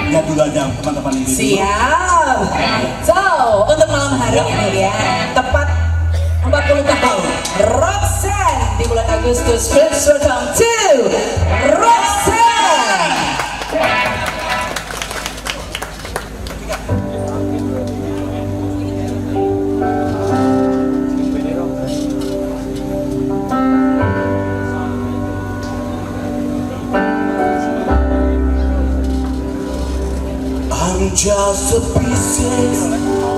lihat dulu aja teman-teman ini. Siap. So, untuk malam hari ini ya, tepat 40 tahun Roxanne di bulan Agustus. Please welcome to Roxanne. I'm just a pieces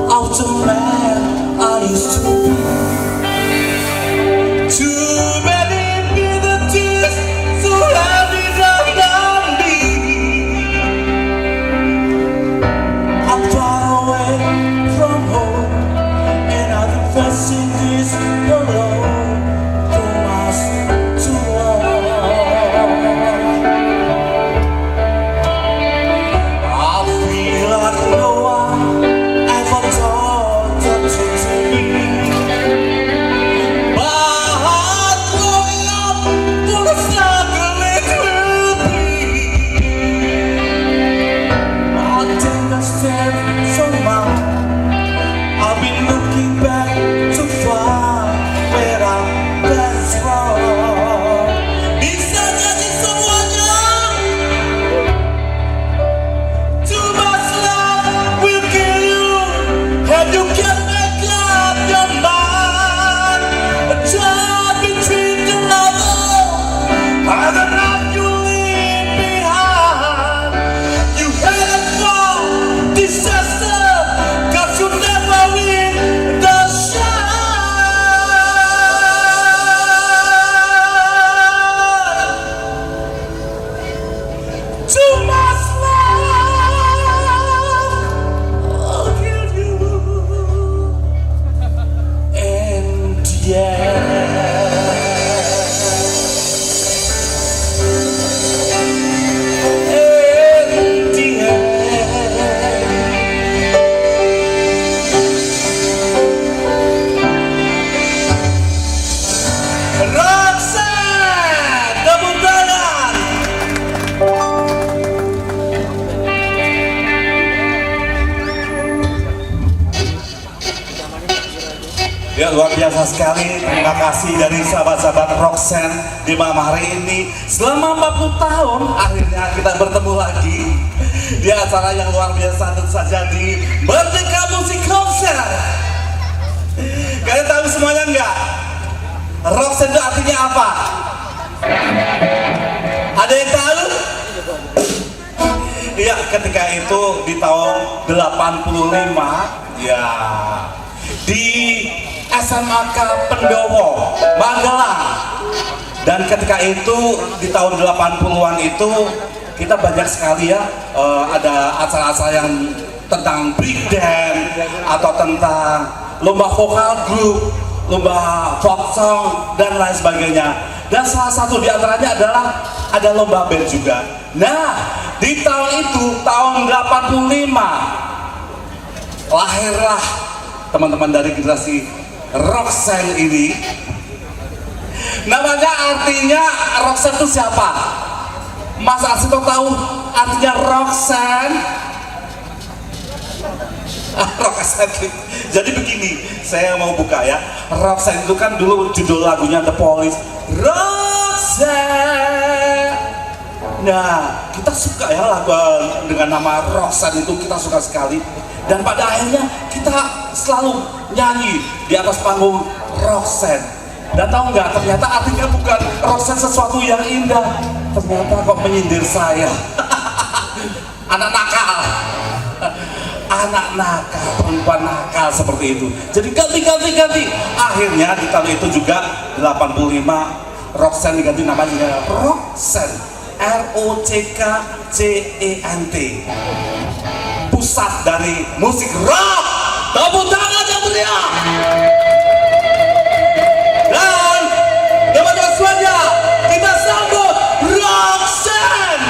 of the man I used to be. Too many bitter tears, so heavy down on me. I'm far away from home, and I've been facing this alone for much too long. Ya, luar biasa sekali. Terima kasih dari sahabat-sahabat Roxanne di malam hari ini. Selama 40 tahun akhirnya kita bertemu lagi di acara yang luar biasa, tentu saja di Merdeka Musik Konser. Kalian tahu semuanya enggak? Roxanne itu artinya apa? Ada yang tahu? Iya, ketika itu di tahun 85 ya di SMAK Pendowo, Magelang. Dan ketika itu di tahun 80-an itu kita banyak sekali ya ada acara-acara yang tentang big band atau tentang lomba vokal grup, lomba folk song dan lain sebagainya. Dan salah satu di antaranya adalah ada lomba band juga. Nah, di tahun itu tahun 85 lahirlah teman-teman dari generasi Roxanne ini. Namanya artinya Roxanne itu siapa? Mas Arsito tahu artinya Roxanne? Roxanne. Jadi begini, saya mau buka ya. Roxanne itu kan dulu judul lagunya The Police. Roxanne. Nah, kita suka ya lagu dengan nama Roxanne itu, kita suka sekali. Dan pada akhirnya kita selalu nyanyi di atas panggung Roxanne. Dan tahu nggak, ternyata artinya bukan Roxanne sesuatu yang indah, ternyata kok menyindir saya. Anak nakal, anak nakal, perempuan nakal seperti itu. Jadi ganti. Akhirnya di tahun itu juga 85 Roxanne diganti namanya Roxanne, ROCKCENT. Pusat dari musik rock. Tepuk tangan yang meriah. Dan teman-teman semuanya, kita sambut Roxanne.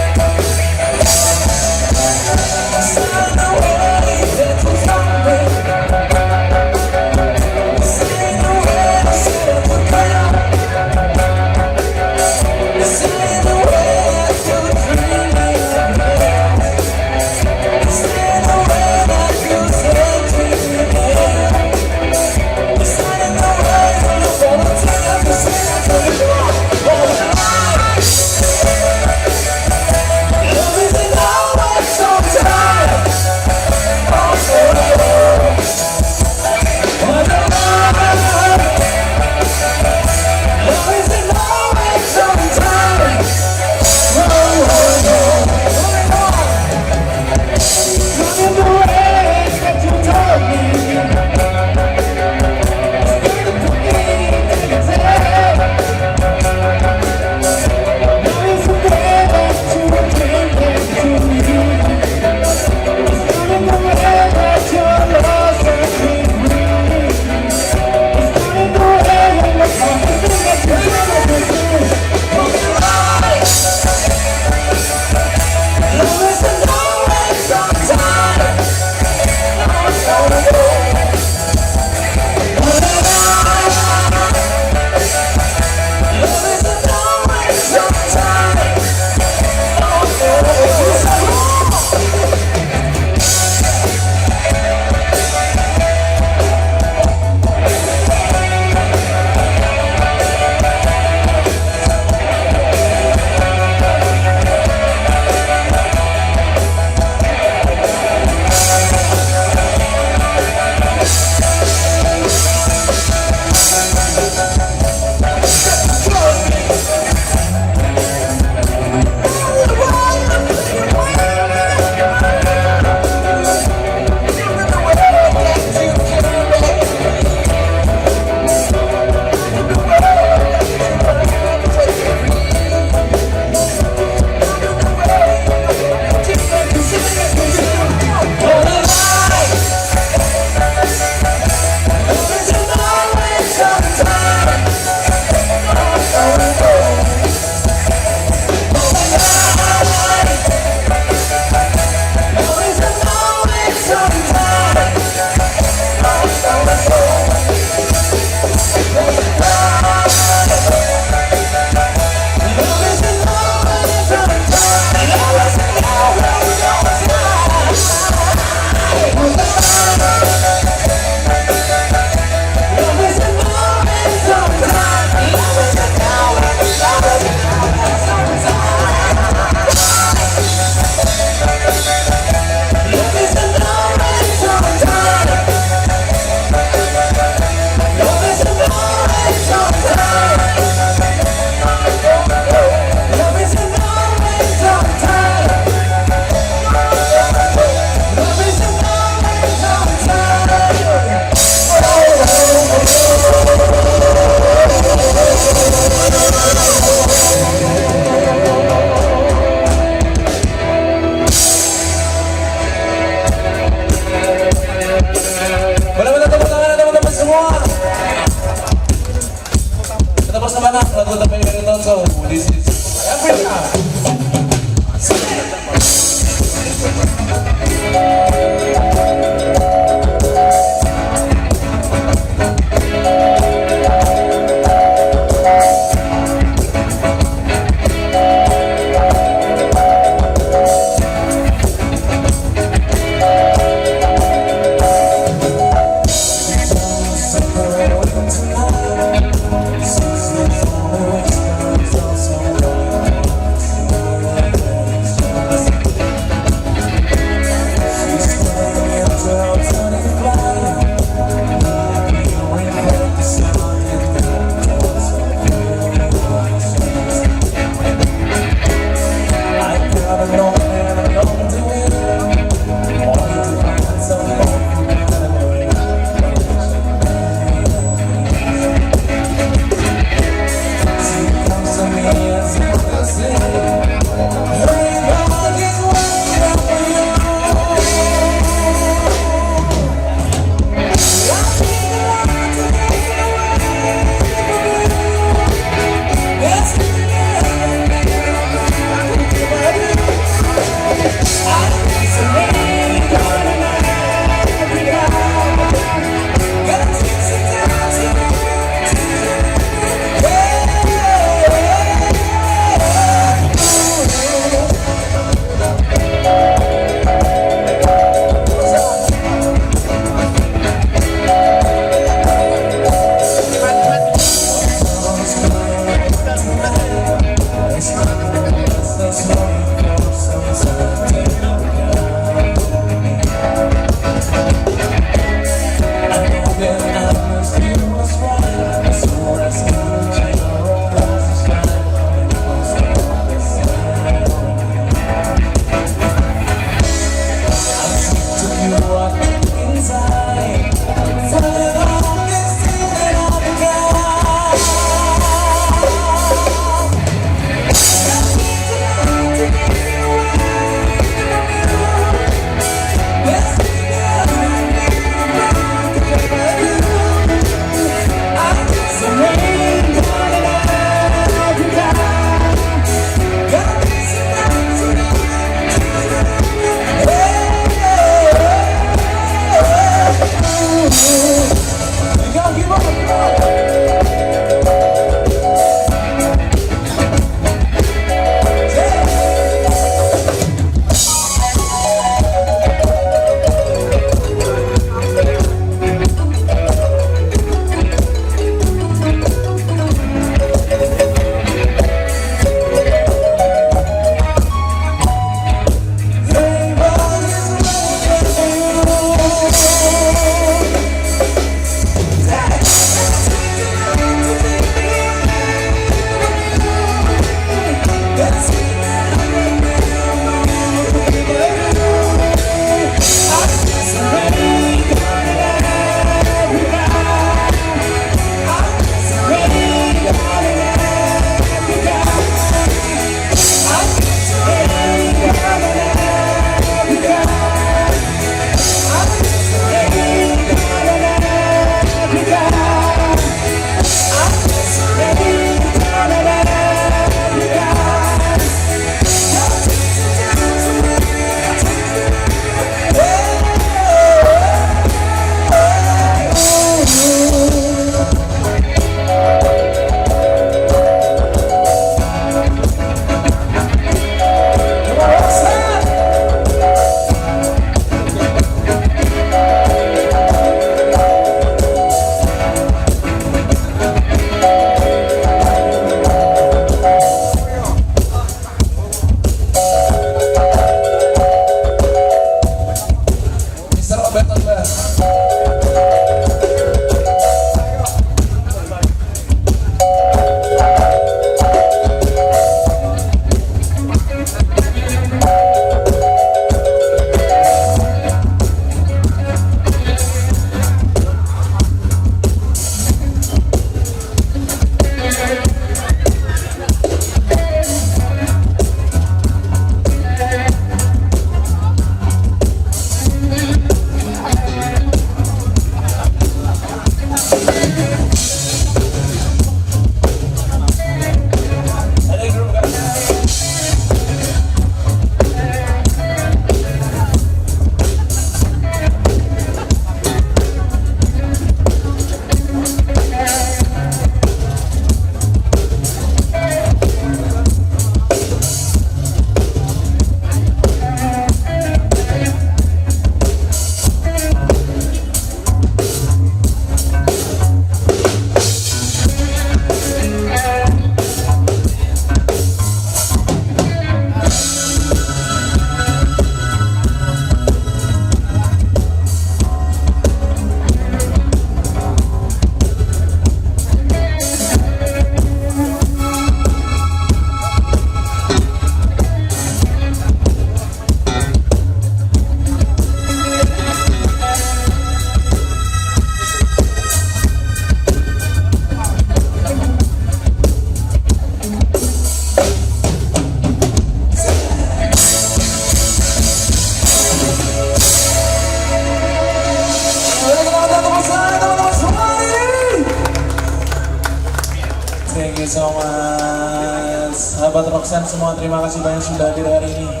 Thank you so much. Sahabat Roxanne semua, terima kasih banyak sudah hadir hari ini.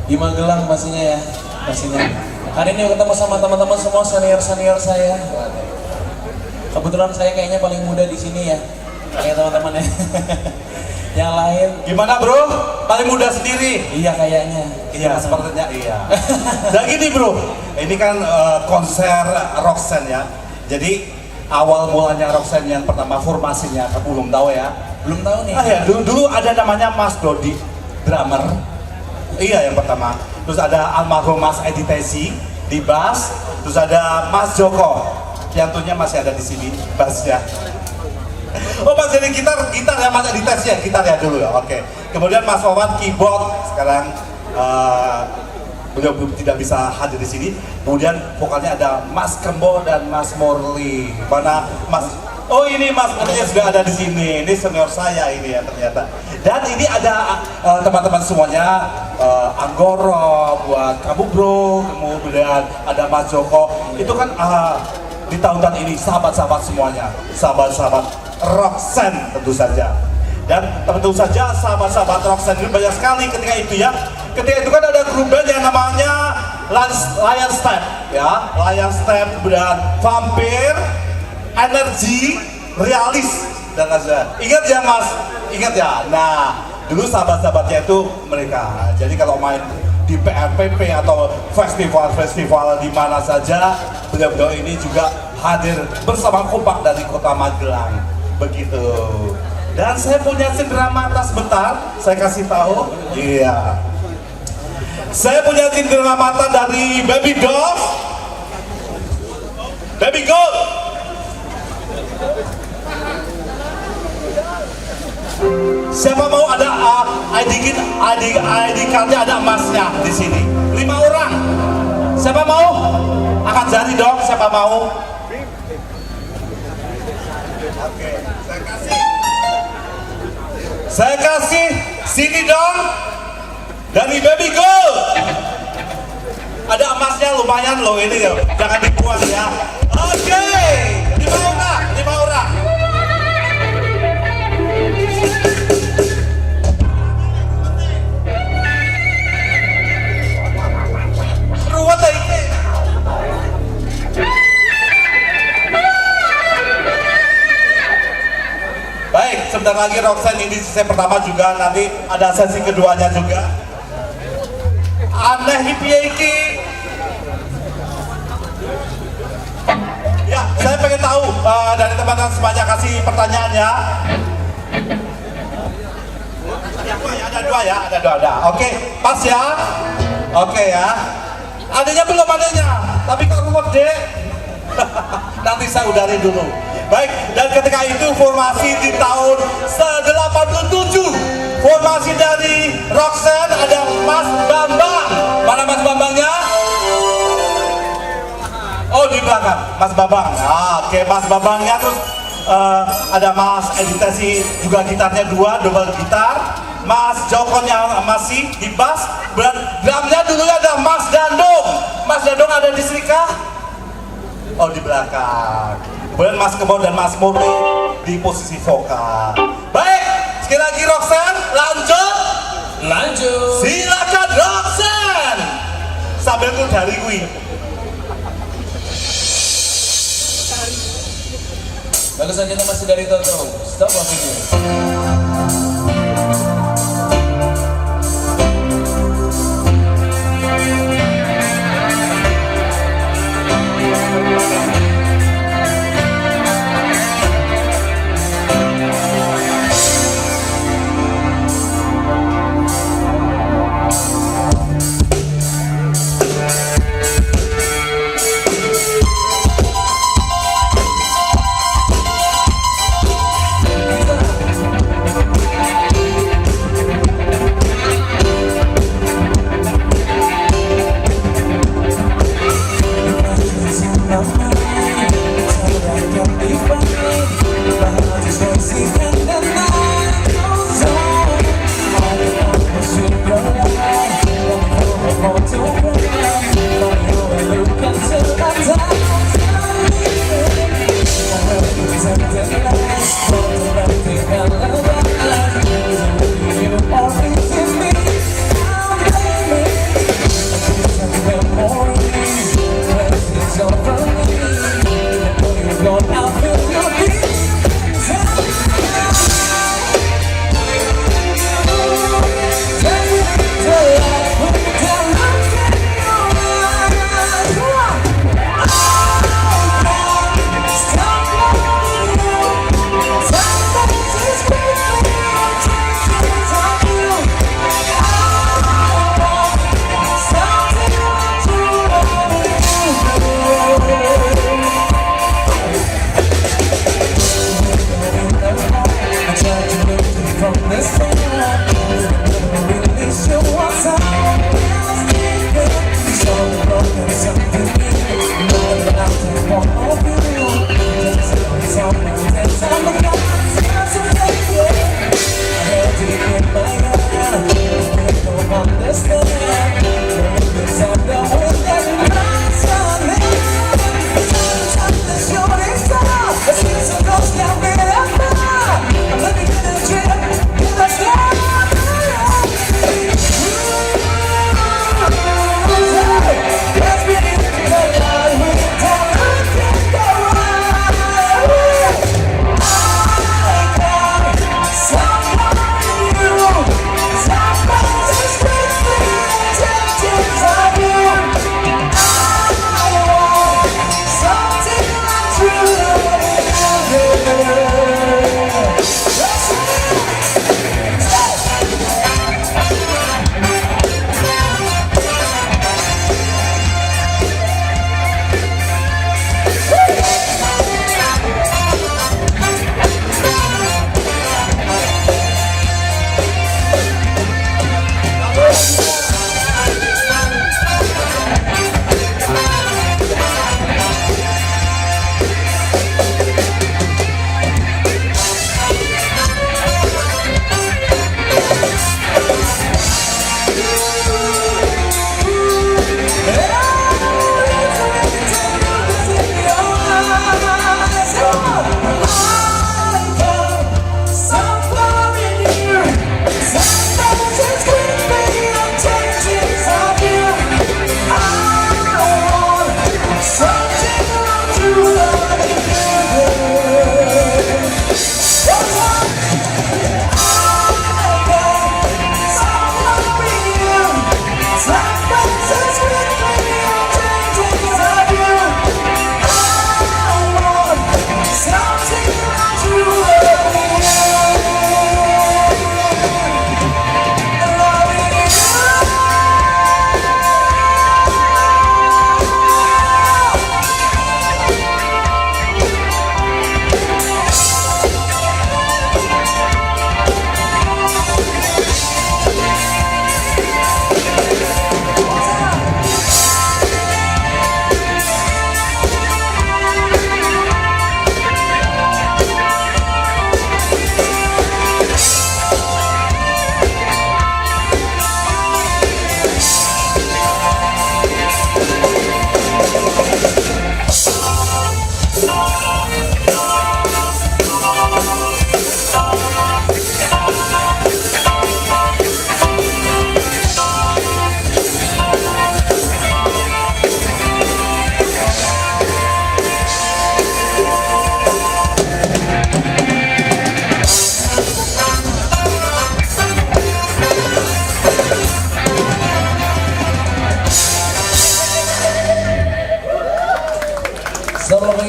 Di Magelang pastinya ya, pastinya. Hari ini ketemu sama teman-teman semua senior-senior saya. Kebetulan saya kayaknya paling muda di sini ya, kayak teman-teman ya. Yang lain Gimana bro? Paling muda sendiri? iya kayaknya. Iya, sepertinya iya. Dan gini bro, ini kan konser Roxanne ya. Jadi awal mulanya Roxanne yang pertama formasinya, kamu belum tahu ya? Belum tahu nih. Ah ya, dulu ada namanya Mas Dodi, drummer. Iya yang pertama. Terus ada almarhum Mas Edi Tesi di bass. Terus ada Mas Joko, piantonya masih ada di sini, bassnya. Oh Mas jadi gitar ya Mas Edi Tesi ya, gitar ya dulu ya. Oke. Kemudian Mas Wawan keyboard, sekarang beliau belum tidak bisa hadir di sini. Kemudian vokalnya ada Mas Kembo dan Mas Morli. Mana Mas? Oh ini Mas Morli sudah ada di sini. Ini senior saya ini ya ternyata. Dan ini ada teman-teman semuanya, Anggoro buat kamu bro. Kemudian ada Mas Joko. Itu kan di tahun-tahun ini sahabat-sahabat semuanya, sahabat-sahabat Roxanne tentu saja. Dan tentu saja sahabat-sahabat Roxanne ini banyak sekali ketika itu ya. Ketika itu kan ada grup band yang namanya Lion Step ya, Lion Step, kemudian Vampir, Energy, Realis dan lain-lain. Ingat ya Mas? Ingat ya? Nah, dulu sahabat-sahabatnya itu mereka. Jadi kalau main di PRPP atau festival-festival di mana saja, beliau-beliau ini juga hadir bersama kompak dari kota Magelang. Begitu. Dan saya punya cindera mata sebentar, saya kasih tahu. Iya. Saya punya cindera mata dari Baby Doll, Baby Gold. Siapa mau ada ID cardnya, ada emasnya di sini. 5 orang. Siapa mau? Angkat jari dong. Siapa mau? Oke, saya kasih. Saya kasih sini dong. Dari Baby Gold. Ada emasnya lumayan loh ini loh. Jangan dibuang ya. Oke, 5 orang, 5 orang. Ruwet ini. Baik, sebentar lagi Roxanne ini sesi pertama juga, nanti ada sesi keduanya juga. Aneh iki. Ya, saya pengen tahu dari teman-teman semuanya, kasih pertanyaannya. Ada dua ya. Oke, pas ya. Oke ya. Adanya belum adanya, tapi kok ruwet deh. Nanti saya udarin dulu. Baik, dan ketika itu formasi di tahun 87, formasi dari Roxanne ada Mas Bambang. Mana Mas Bambangnya? Oh di belakang, Mas Bambang. Nah, oke, Mas Bambangnya. Terus ada Mas Editasi juga gitarnya 2, double gitar. Mas Jokonya masih di bass. Drumnya dulunya ada Mas Dandung. Mas Dandung ada di Serika? Oh di belakang. Kemudian Mas Kemon dan Mas Murni di posisi vokal. Baik, sekali lagi Roxanne, lanjut. Silakan Roxanne. Sambil tuh dari gue. Bagus aja masih dari Toto. Stop waktunya.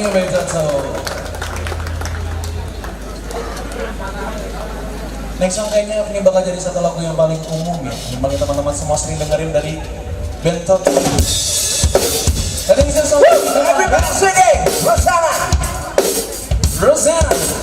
you, Betato. Next song kayaknya ini bakal jadi satu lagu yang paling umum ya, yang paling teman-teman semua sering dengerin dari Betato. Tadi bisa song. Everybody singing, Rosanna. Rosanna.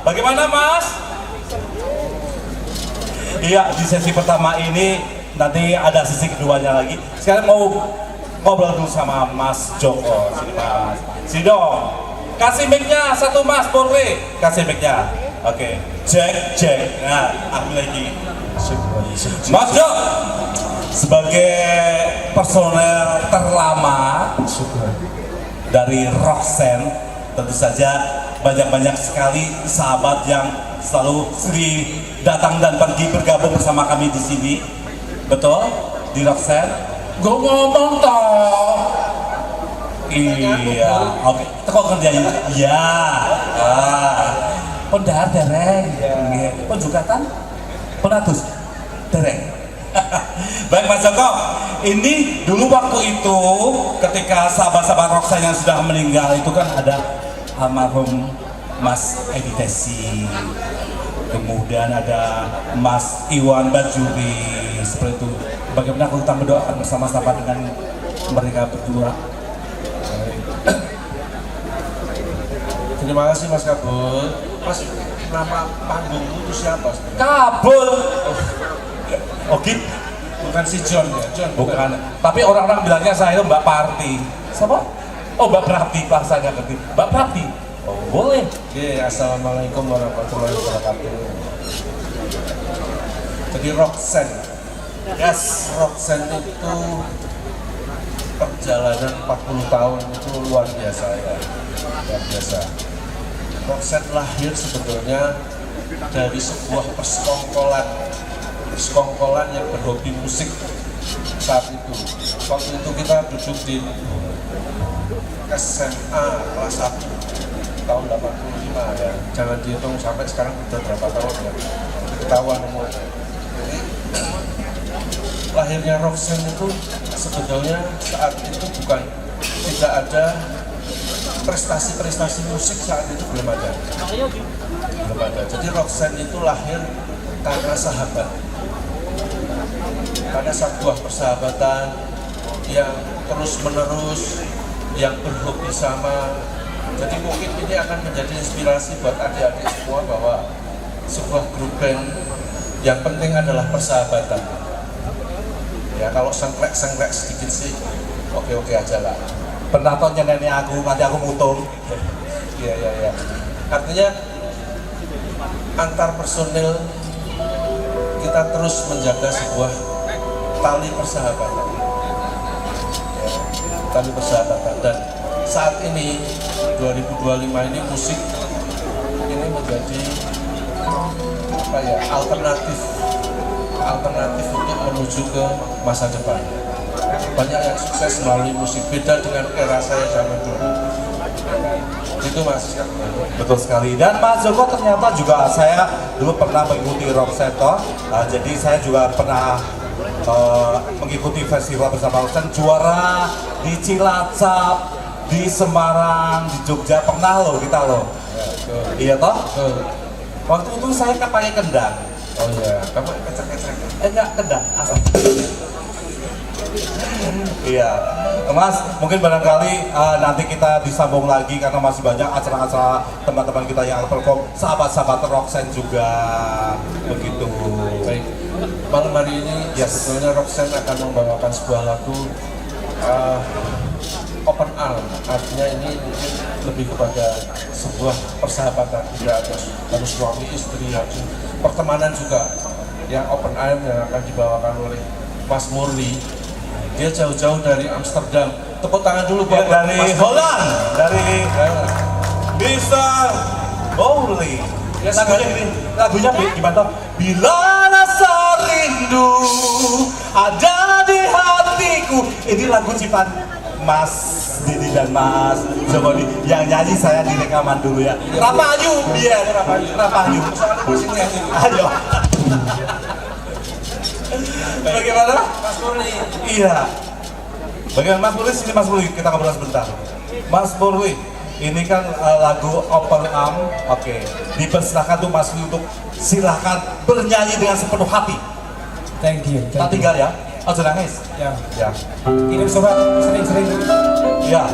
Bagaimana Mas? Iya, di sesi pertama ini nanti ada sesi keduanya lagi. Sekarang mau ngobrol dulu sama Mas Joko. Sini Mas. Sini dong. Kasih mic-nya satu Mas, boleh? Kasih mic-nya. Oke. Cek. Nah, ambil lagi. Mas Jok, sebagai personel terlama dari Roxanne, tentu saja banyak-banyak sekali sahabat yang selalu sering datang dan pergi bergabung bersama kami di sini. Betul? Di Roxanne? Gue ngomong toh. Iya, oke. Kok kerjanya? Iya. Pendar dereng. Penjukatan? Penatus? Dereng. Baik Mas Joko, ini dulu waktu itu ketika sahabat-sahabat Roxanne yang sudah meninggal itu kan ada almarhum Mas Edi Tesi, kemudian ada Mas Iwan Bajuri, seperti itu. Bagaimana kalau kita mendoakan bersama-sama dengan mereka berdua? Terima kasih Mas Kabul. Mas, nama panggungmu itu siapa? Kabul. Oke, Bukan si John ya? John bukan. Tapi orang-orang bilangnya saya itu Mbak Parti. Siapa? Oh, Mbak Prati, bahasanya ngerti. Mbak Prati. Oh, boleh. Oke, assalamualaikum warahmatullahi wabarakatuh. Jadi Roxanne. Yes. Roxanne itu perjalanan 40 tahun itu luar biasa ya. Luar biasa. Roxanne lahir sebetulnya dari sebuah persekongkolan yang berhobi musik saat itu. Waktu itu kita duduk di SMA kelas 1 tahun 85 ya. Jangan dihitung sampai sekarang udah berapa tahun ya. Ketahuan umurnya. Jadi lahirnya Roxanne itu sebetulnya saat itu bukan tidak ada prestasi musik saat itu belum ada. Jadi Roxanne itu lahir karena sahabat, karena sebuah persahabatan yang terus menerus, yang berhobi sama. Jadi mungkin ini akan menjadi inspirasi buat adik-adik semua bahwa sebuah grup band yang penting adalah persahabatan. Ya kalau sengklek sedikit sih oke aja lah. Pernah tau nenek aku, nanti aku mutung. Iya. Artinya antar personil kita terus menjaga sebuah tali persahabatan. Ya, tali persahabatan. Dan saat ini 2025 ini musik ini menjadi apa ya, alternatif untuk menuju ke masa depan. Banyak yang sukses melalui musik, beda dengan era saya zaman dulu. Itu Mas. Betul sekali. Dan Mas Joko ternyata juga saya dulu pernah mengikuti Roxanne. Jadi saya juga pernah mengikuti festival bersama Roxanne, juara di Cilacap, di Semarang, di Jogja, pernah loh kita loh. Ya, Iya toh? betul. Waktu itu saya kan pakai kendang. Oh iya, kamu kecek-kecek. Enggak, kendang, asal. Iya, Mas, mungkin barangkali nanti kita disambung lagi karena masih banyak acara-acara teman-teman kita yang perform, sahabat-sahabat Roxanne juga begitu. Baik, malam hari ini sebetulnya Roxanne akan membawakan sebuah lagu open arm, artinya ini mungkin lebih kepada sebuah persahabatan, tidak harus suami istri, harus pertemanan juga. Yang open arm yang akan dibawakan oleh Mas Murli. Dia jauh-jauh dari Amsterdam. Tepuk tangan dulu buat dari Mas Holland, dari bisa Bowley. Yes, lagunya gimana? Bila rasa rindu ada di hatiku. Ini lagu ciptaan Mas Didi dan Mas Jomodi. Yang nyanyi saya di rekaman dulu ya. Rapayu, biar Rapayu. Ayo. Bagaimana? Mas Murli. Iya. Bagaimana Mas Murli? Sini Mas Murli, kita ngobrol sebentar. Mas Murli, ini kan lagu Open Arm. Oke. Dipersilakan tuh Mas Murli untuk silakan bernyanyi dengan sepenuh hati. Thank you. Kita tinggal ya. Oh, nangis. Ya. Ya. Kirim surat sering-sering. Ya.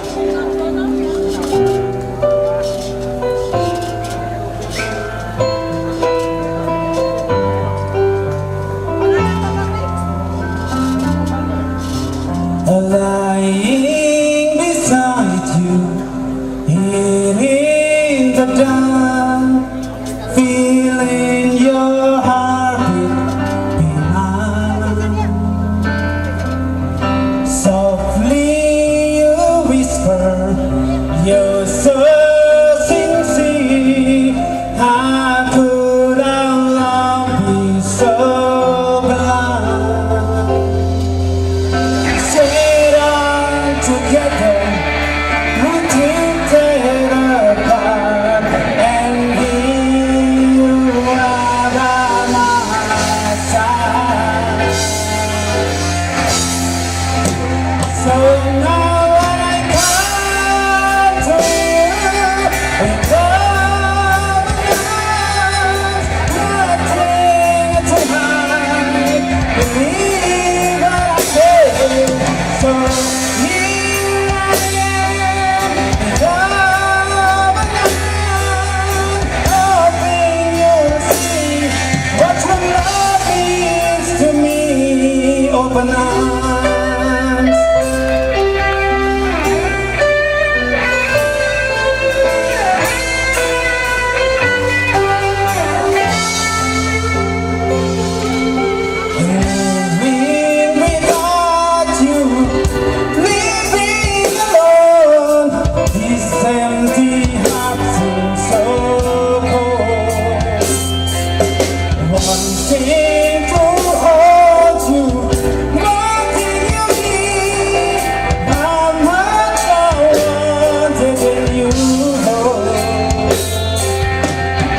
believe what I say. So here I am, hoping you'll see what true love means to me. Open arms. Living without you, living alone, this empty heart seems so cold. Wanting to hold you, wanting you need, how much I wanted when you hold.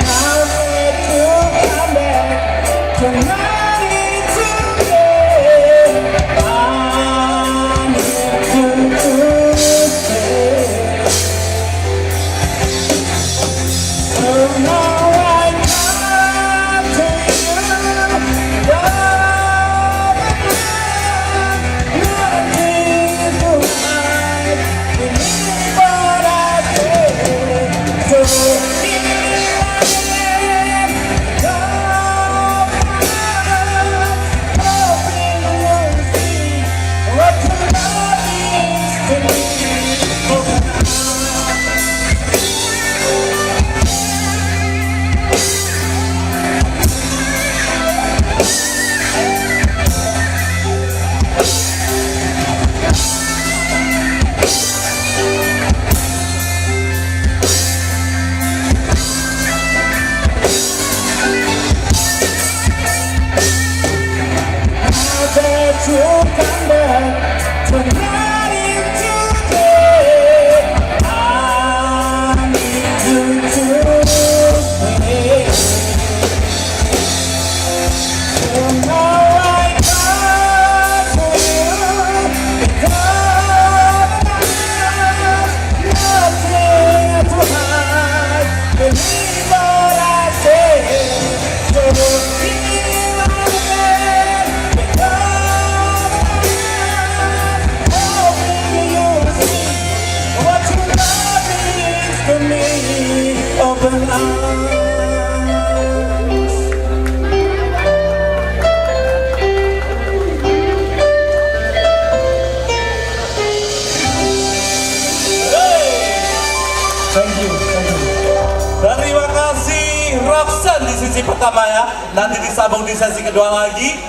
Now that you come back tonight. You come back tonight and today. I need you to stay. So now I come to you because nothing to hide. Believe what I say. So here I am because hoping you'll see what true love means to me. Open arms. Thank you. Terima kasih Roxanne di sesi pertama ya. Nanti disambung di sesi kedua lagi.